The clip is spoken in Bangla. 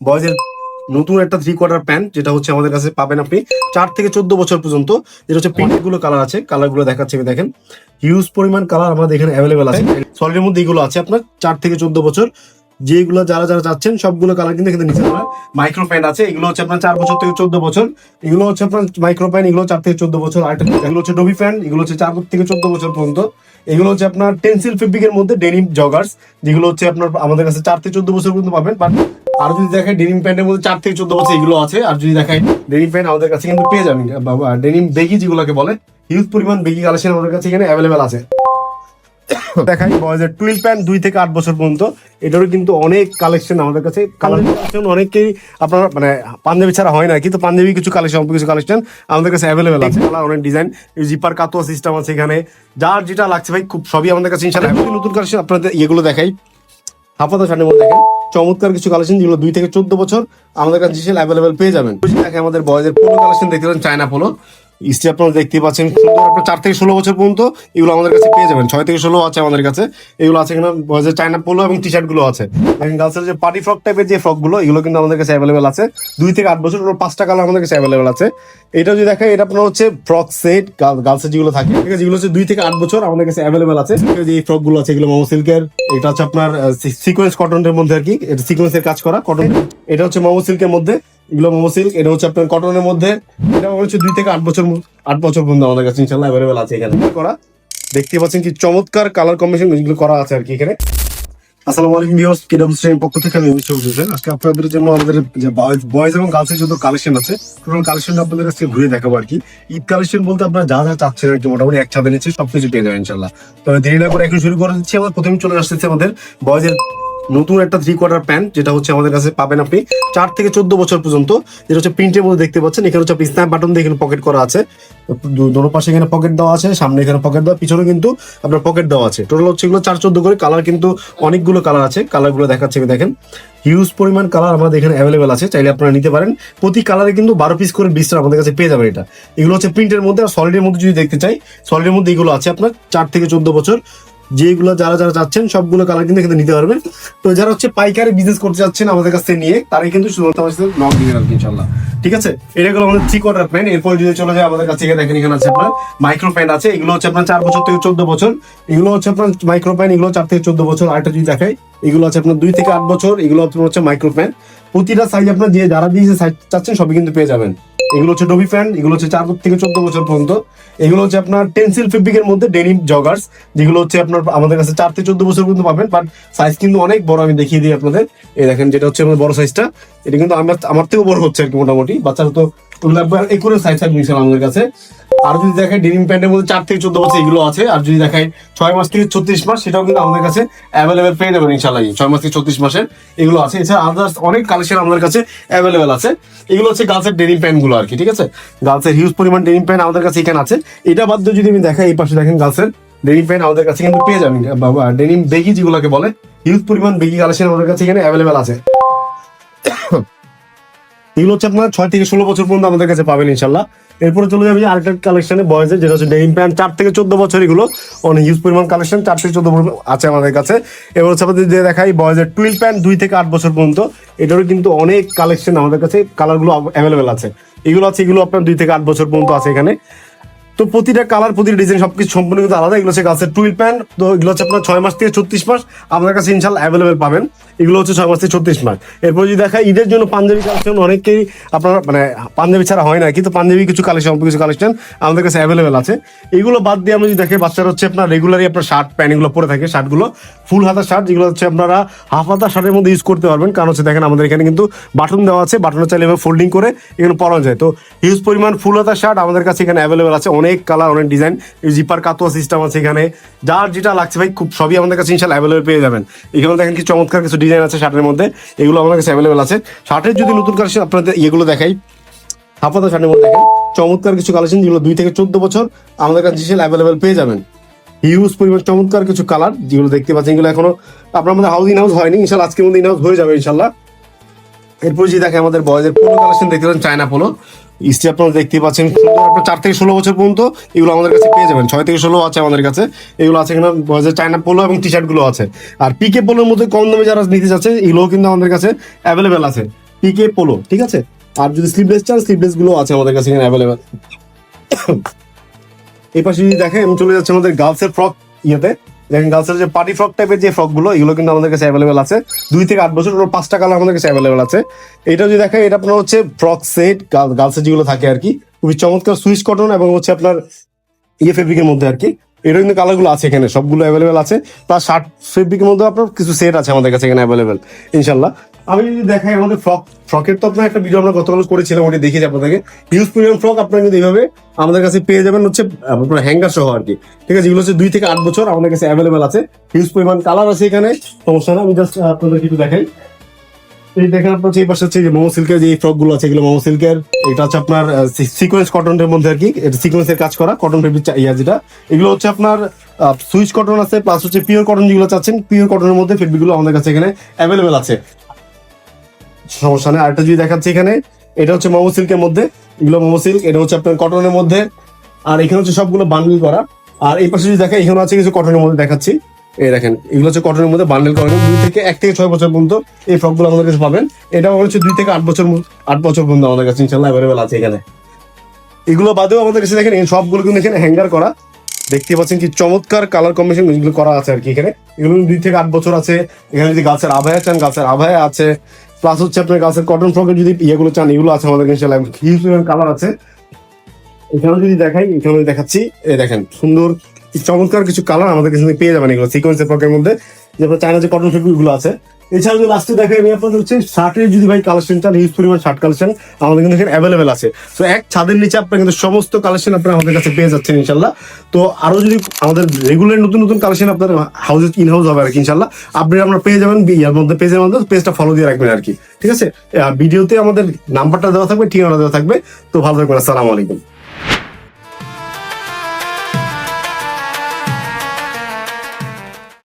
বয়েজের নতুন একটা 3/4 প্যান্ট, যেটা হচ্ছে আমাদের কাছে পাবেন আপনি 4 থেকে 14 বছর পর্যন্ত। যেটা হচ্ছে প্রিন্টেড গুলো কালার আছে, কালার গুলো দেখাচ্ছে আমি, দেখেন হিউজ পরিমাণ কালার আমাদের এখানে অ্যাভেলেবেল আছে। সলিডের মধ্যে এগুলো আছে আপনার 4 থেকে 14 বছর, যেগুলো যারা যারা চাচ্ছেন সবগুলো কালার কিন্তু এখানে নিচে আমরা মাইক্রো প্যান্ট আছে। এগুলো হচ্ছে আপনার 4 বছর থেকে 14 বছর। এগুলো হচ্ছে আপনার মাইক্রো প্যান্ট, এগুলো 4 থেকে 14 বছর। আর এগুলো হচ্ছে ডবি প্যান্ট, এগুলো হচ্ছে 4 থেকে 14 বছর পর্যন্ত। এগুলো হচ্ছে আপনার টেন্সিল ফেব্রিকের মধ্যে ডেনিম জগার্স, যেগুলো হচ্ছে আপনার আমাদের কাছে 4 থেকে 14 বছর পর্যন্ত পাবেন। বাট আর যদি দেখায় ডেনিম প্যান্টের মধ্যে 4 থেকে 14 বছর এগুলো আছে। আর যদি দেখায় ডেনিম প্যান্ট আমাদের কাছে কিন্তু পেয়ে যাবেন, ডেনিম বেগি যেগুলোকে বলে, হিউজ পরিমাণ বেগি কালেকশন আমাদের কাছে এখানে অ্যাভেলেবেল আছে। দেখাই বয়েজের টুইল প্যান্ট 2 থেকে 8 বছর পর্যন্ত, এটারও কিন্তু অনেক কালেকশন আমাদের কাছে। কালার কালেকশন অনেকেই আপনার মানে পাঞ্জাবি ছাড়া হয় না, কিন্তু পাঞ্জাবি কিছু কালেকশন আমাদের কাছে অ্যাভেলেবেল আছে। কালার অনেক ডিজাইন, জিপার কাতোয়া সিস্টেম আছে এখানে, যার যেটা লাগছে ভাই খুব সবই আমাদের কাছে ইনশাআল্লাহ। নতুন কালেকশন আপনাদের এগুলো দেখাই, হাফাতা শার্টের মধ্যে দেখেন চমৎকার কিছু কালেকশন, যেগুলো 2 থেকে 14 বছর আমাদের কাছে অ্যাভেলেবেল পেয়ে যাবেন। দেখেন আমাদের বয়েজের পোলো কালেকশন দেখতে পাচ্ছেন, চায়না পোলো ইস্টি আপনারা দেখতে পাচ্ছেন সুন্দর। আপনার 4 থেকে 16 বছর পর্যন্ত এগুলো আমাদের কাছে পেয়ে যাবেন। 6 থেকে 16 আছে আমাদের কাছে, এগুলো আছে এখানে বয়েজের চায়না পোলো এবং টি শার্ট গুলো আছে। দেখেন গার্লসের যে পার্টি ফ্রক টাইপের যে ফ্রক গুলো, এগুলো কিন্তু আমাদের কাছে অ্যাভেলেবেল আছে। 2 থেকে 8 বছর, 5টা কালার আমাদের কাছে অ্যাভেলেবেল আছে। এটা যদি দেখেন, এটা আপনার হচ্ছে ফ্রক সেট গার্লসের যেগুলো থাকে, ঠিক আছে, যেগুলো হচ্ছে 2 থেকে 8 বছর আমাদের কাছে অ্যাভেলেবেল আছে। যে ফ্রক গুলো আছে, এগুলো মোমো সিল্কের, এটা হচ্ছে আপনার সিকোয়েন্স কটনের মধ্যে আর কি, এটা সিকোয়েন্সের কাজ করা কটন। এটা হচ্ছে মোমো সিল্কের মধ্যে, এগুলো মোমো সিল্ক। এটা হচ্ছে আপনার কটনের মধ্যে, এটা হচ্ছে 2 থেকে 8 বছর পর্যন্ত আমাদের কাছে ইনশাআল্লাহ অ্যাভেলেবেল আছে এখানে করা। দেখতে পাচ্ছেন কি চমৎকার কালার কম্বিনেশন এগুলো করা আছে আর কি এখানে। আসসালামু আলাইকুম ভিউয়ার্স, কেডব্লিউ স্ট্রিমের পক্ষ থেকে আমি মিস্টার হোসেন। আজকে আপনাদের জন্য আমাদের যে বয়েজ এবং গার্লসের যত কালেকশন আছে, টোটাল কালেকশন আপনাদের কাছে ঘুরে দেখাবো আর কি। ঈদ কালেকশন বলতে আপনারা যা যা চাচ্ছেন আর কি, মোটামুটি এক ছাদে নিচ্ছে সবকিছু পেয়ে যাবেন ইনশাআল্লাহ। তবে দেরি না করে এখন শুরু করে দিচ্ছি। আমরা প্রথমে চলে আসতেছি আমাদের বয়েজের নতুন একটা 3/4 প্যান্ট, যেটা হচ্ছে আমাদের কাছে পাবেন আপনি 4 থেকে 14 বছর পর্যন্ত। যেটা হচ্ছে প্রিন্টের মধ্যে দেখতে পাচ্ছেন, এখানে হচ্ছে স্ন্যাপ বাটন দিয়ে এখানে পকেট করা আছে, দোনো পাশে এখানে পকেট দেওয়া আছে, সামনে এখানে পকেট দেওয়া, পিছনে কিন্তু আপনার পকেট দেওয়া আছে। টোটাল হচ্ছে এগুলো 4-14 করে কালার, কিন্তু অনেকগুলো কালার আছে। কালারগুলো দেখাচ্ছে আমি, দেখেন হিউজ পরিমাণ কালার আমাদের এখানে অ্যাভেলেবেল আছে, চাইলে আপনারা নিতে পারেন। প্রতি কালারে কিন্তু 12 পিস করে ব্লিস্টার আমাদের কাছে পেয়ে যাবেন। এটা এগুলো হচ্ছে প্রিন্টের মধ্যে। আর সলিডের মধ্যে যদি দেখতে চাই, সলিডের মধ্যে এগুলো আছে আপনার 4 থেকে 14 বছর, যেগুলো যারা যারা চাচ্ছেন সবগুলো কালার কিন্তু এখানে নিতে পারবেন। তো যারা হচ্ছে পাইকারি বিজনেস করতে যাচ্ছেন আমাদের কাছ থেকে নিয়ে, তারাই কিন্তু শুধুমাত্র আমাদের সাথে নক দিবেন আর কি ইনশাআল্লাহ, ঠিক আছে। এটা হলো আমাদের 3/4 প্যান্ট। এরপর যদি চলে যায় আমাদের কাছে, দেখেন এখানে আছে আপনার মাইক্রো প্যান্ট আছে। এগুলো হচ্ছে আপনার 4 বছর থেকে 14 বছর, এগুলো হচ্ছে আপনার মাইক্রো প্যান্ট, এগুলো 4 থেকে 14 বছর। আরেকটা যদি দেখাই, এগুলো আছে আপনার 2 থেকে 8 বছর, এগুলো আপনার হচ্ছে মাইক্রো প্যান্ট। প্রতিটা সাইজ আপনার যে যারা দিয়ে সাইজ চাচ্ছেন সবই কিন্তু পেয়ে যাবেন। এগুলো হচ্ছে ডবি প্যান্ট, এগুলো হচ্ছে 4 থেকে 14 বছর পর্যন্ত। এগুলো হচ্ছে আপনার টেন্সিল ফেব্রিকের মধ্যে ডেনিম জগার্স, যেগুলো হচ্ছে আপনার আমাদের কাছে 4 থেকে 14 বছর পর্যন্ত পাবেন। বাট সাইজ কিন্তু অনেক বড়, আমি দেখিয়ে দিই আপনাদের। এই দেখেন, যেটা হচ্ছে আমাদের বড় সাইজটা, এটা কিন্তু আমার থেকেও বড় হচ্ছে আর কি মোটামুটি। বাচ্চারা তো একুরে সাইজ থাকবে ইনশাআল্লাহ আমাদের কাছে। আর যদি দেখায় ডেনিম প্যান্টের মধ্যে 4 থেকে 14 বছর এগুলো আছে। আর যদি দেখায় 6 মাস থেকে 36 মাস, সেটাও কিন্তু আমাদের কাছে অ্যাভেলেবেল পেয়ে যাবেন ইনশাআল্লাহ। 6 মাস থেকে 36 মাসের এগুলো আছে। এছাড়া আদার্স অনেক কালেকশন আমাদের কাছে অ্যাভেলেবেল আছে। এগুলো হচ্ছে গার্লসের ডেনিম প্যান্ট গুলো আর কি, ঠিক আছে। গার্লসের হিউজ পরিমাণ ডেনিম প্যান্ট আমাদের কাছে এখানে আছে। এটা বাদ দিয়ে যদি আমি দেখাই, এই পাশে দেখেন গার্লসের ডেনিম প্যান্ট আমাদের কাছে কিন্তু পেয়ে যাবেন। ডেনিম বেগি যেগুলোকে বলে, হিউজ পরিমাণ বেগি কালেকশন আমাদের কাছে এখানে অ্যাভেলেবেল আছে। এগুলো হচ্ছে আপনার 6 থেকে 16 বছর পর্যন্ত আমাদের কাছে পাবেন ইনশাল্লাহ। এরপরে চলে যাবে আরেকটা কালেকশনে বয়েজের, যেটা হচ্ছে ডেনিম প্যান্ট 4 থেকে 14 বছর। এগুলো অনেক হিউজ পরিমাণ কালেকশন 4 থেকে 14 বছর আছে আমাদের কাছে। এবার হচ্ছে আপনাদের যে দেখাই বয়েজের টুইল প্যান্ট 2 থেকে 8 বছর পর্যন্ত, এটারও কিন্তু অনেক কালেকশন আমাদের কাছে, কালারগুলো অ্যাভেলেবেল আছে। এগুলো আছে, এগুলো আপনার 2 থেকে 8 বছর পর্যন্ত আছে এখানে। তো প্রতিটা কালার, প্রতিটা ডিজাইন সবকিছু সম্পূর্ণ কিন্তু আলাদা। এগুলো হচ্ছে গার্লসের টুইল প্যান্ট। তো এগুলো হচ্ছে আপনার 6 মাস থেকে 36 মাস আমাদের কাছে ইনশাআল্লাহ অ্যাভেলেবেল পাবেন। এগুলো হচ্ছে 6 মাস থেকে 36 মাস। এরপর যদি দেখা ঈদের জন্য পাঞ্জাবি কালেকশন, অনেকেই আপনার মানে পাঞ্জাবি ছাড়া হয় না, কিন্তু পাঞ্জাবি কিছু কালেকশন আমাদের কাছে অ্যাভেলেবেল আছে। এগুলো বাদ দিয়ে আমরা যদি দেখে, বাচ্চারা হচ্ছে আপনার রেগুলারই আপনার শার্ট প্যান্ট এগুলো পরে থাকে, শার্টগুলো ফুল হাতা শার্ট, যেগুলো হচ্ছে আপনারা হাফ হাতা শার্টের মধ্যে ইউজ করতে পারবেন। কারণ হচ্ছে দেখেন আমাদের এখানে কিন্তু বাটন দেওয়া আছে, বাটনের চাইলে এভাবে ফোল্ডিং করে এখানে পরানো যায়। তো হিউজ পরিমাণ ফুল হাতা শার্ট আমাদের কাছে এখানে অ্যাভেলেবেল আছে, অনেক কালার, অনেক ডিজাইন। জিপার কাতোয়া সিস্টেম আছে এখানে, যার যেটা লাগছে ভাই খুব সবই আমাদের কাছে ইনশাআল্লাহ অ্যাভেলেবেল পেয়ে যাবেন। এখানে দেখেন কি চমৎকার কিছু ডিজাইন আছে শার্টের মধ্যে, এগুলো আমাদের কাছে অ্যাভেলেবেল আছে। শার্টের যদি নতুন কালেকশন আপনাদের এগুলো দেখাই, হাফাতা শার্টের মধ্যে দেখেন চমৎকার কিছু কালেকশন, যেগুলো 2 থেকে 14 বছর আমাদের কাছে অ্যাভেলেবেল পেয়ে যাবেন। হিউজ পরিমাণ চমৎকার কিছু কালার যেগুলো দেখতে পাচ্ছেন, এগুলো এখনো আপনার মধ্যে হাউস ইন হাউস হয়নি, ইনশাআল্লাহ আজকের মধ্যে ইন হাউস হয়ে যাবে ইনশাআল্লাহ। এরপর যদি দেখে আমাদের বয়েজের পোলো কালেকশন দেখতে পাচ্ছেন, চায়না পোলো ইস্টি আপনারা দেখতে পাচ্ছেন সুন্দর। আপনার 4 থেকে 16 বছর পর্যন্ত এগুলো আমাদের কাছে পেয়ে যাবেন। 6 থেকে 16 আছে আমাদের কাছে, এগুলো আছে এখানে বয়েজের চায়না পোলো এবং টি শার্ট গুলো আছে। আর পিকে পোলোর মধ্যে কম দামে যারা নিতে চাচ্ছে, এগুলোও কিন্তু আমাদের কাছে অ্যাভেলেবেল আছে। পিকে পোলো, ঠিক আছে। আর যদি স্লিভলেস চান, স্লিভলেস গুলো আছে আমাদের কাছে এখানে অ্যাভেলেবেল। এই পাশে যদি দেখেন, আমি চলে যাচ্ছে আমাদের গার্লসের ফ্রক ইয়েতে। দেখেন গার্লসের যে পার্টি ফ্রক টাইপের যে ফ্রক গুলো, এগুলো কিন্তু আমাদের কাছে অ্যাভেলেবেল আছে। 2 থেকে 8 বছর, 5টা কালার আমাদের কাছে অ্যাভেলেবেল আছে। এটা যদি দেখেন, এটা আপনার হচ্ছে ফ্রক সেট, গার্লসের যেগুলো থাকে আর কি, খুবই চমৎকার সুইচ কটন এবং হচ্ছে আপনার ফেব্রিকের মধ্যে আর কি। এটা কিন্তু কালার গুলো আছে এখানে, সবগুলো অ্যাভেলেবেল আছে। প্লাস শার্ট ফেব্রিকের মধ্যে আপনার কিছু সেট আছে আমাদের কাছে এখানে অ্যাভেলেবেল, ইনশাল্লাহ। আমি যদি দেখাই আমাদের ফ্রকের, তো আপনার একটা ভিডিও আমরা গতকাল করেছিলাম, ওটা দেখিয়েছি আপনাদেরকে। হিউজ প্রিমিয়াম ফ্রক আপনারা কিন্তু এইভাবে আমাদের কাছে পেয়ে যাবেন হচ্ছে আপনার হ্যাঙ্গার সহ আর কি, ঠিক আছে। যেগুলো হচ্ছে 2 থেকে 8 বছর আমাদের কাছে অ্যাভেলেবেল আছে। হিউজ পরিমাণ কালার আছে এখানে, সমস্যা না। আমি জাস্ট আপনাদের কিছু দেখাই। এই দেখেন আপনার এই পাশে হচ্ছে যে মোমো সিল্কের যে ফ্রক গুলো আছে, এগুলো মোমো সিল্কের। এটা হচ্ছে আপনার সিকোয়েন্স কটনের মধ্যে আর কি, এটা সিকোয়েন্সের কাজ করা কটন ফেব্রিক যেটা। এগুলো হচ্ছে আপনার সুইচ কটন আছে, প্লাস হচ্ছে পিওর কটন যেগুলো চাচ্ছেন, পিওর কটনের মধ্যে ফেব্রিক গুলো আমাদের কাছে এখানে অ্যাভেলেবেল আছে, সমস্যা নেই। আরেকটা যদি দেখাচ্ছি এখানে, এটা হচ্ছে মোমো সিল্কের মধ্যে, এগুলো মোমো সিল্ক, এটা হচ্ছে আপনার কটনের মধ্যে। আর এখানে হচ্ছে সবগুলো বান্ডেল করা। আর এই পাশে যদি দেখেন, এখানে আছে কিছু কটনের মধ্যে দেখাচ্ছি। এই দেখেন, এগুলো হচ্ছে কটনের মধ্যে বান্ডেল করা, 1 থেকে 6 বছর পর্যন্ত এই ফ্রক গুলো আমাদের কাছে পাবেন। এটা হচ্ছে 2 থেকে 8 বছর পর্যন্ত আমাদের কাছে ইনশাল্লাহ অ্যাভেলেবেল আছে এখানে। এগুলো বাদেও আমাদের কাছে দেখেন, এই সবগুলো কিন্তু এখানে হ্যাঙ্গার করা, দেখতে পাচ্ছেন কি চমৎকার কালার কম্বিনেশন এগুলো করা আছে আর কি এখানে। এগুলো 2 থেকে 8 বছর আছে। এখানে যদি গাছের আভায়া চান, গাছের আভায়া আছে। প্লাস হচ্ছে আপনার গাছের কটন ফ্রকের যদি ইয়েগুলো চান, এগুলো আছে আমাদের কাছে। হিউজ কালার আছে এখানে। যদি দেখাই, এখানে দেখাচ্ছি, এই দেখেন সুন্দর চমৎকার কিছু কালার আমাদের কাছে পেয়ে যাবেন এগুলো সিকোয়েন্সের ফ্রকের মধ্যে, যে আপনার চায়না যে কটন ফেব্রিক গুলো আছে। এছাড়া যদি লাস্টে দেখাই, আমি আপনাদের হচ্ছে শার্টের যদি ভাই কালেকশন চান, হিউজ পরিমাণ শার্ট কালেকশন আমাদের কিন্তু এখানে অ্যাভেলেবেল আছে। তো এক ছাদের নিচে আপনার কিন্তু সমস্ত কালেকশন আপনারা আমাদের কাছে পেয়ে যাচ্ছেন ইনশাল্লাহ। তো আরো যদি আমাদের রেগুলার নতুন নতুন কালেকশন আপনার হাউসে ইন হাউস হবে আর কি ইনশাল্লাহ, আপডেট আপনারা পেয়ে যাবেন ইয়ার মধ্যে, পেজের মধ্যে। পেজটা ফলো দিয়ে রাখবেন আর কি, ঠিক আছে। ভিডিওতে আমাদের নাম্বারটা দেওয়া থাকবে, ঠিকানা দেওয়া থাকবে। তো ভালো থাকবেন, আসসালামু আলাইকুম।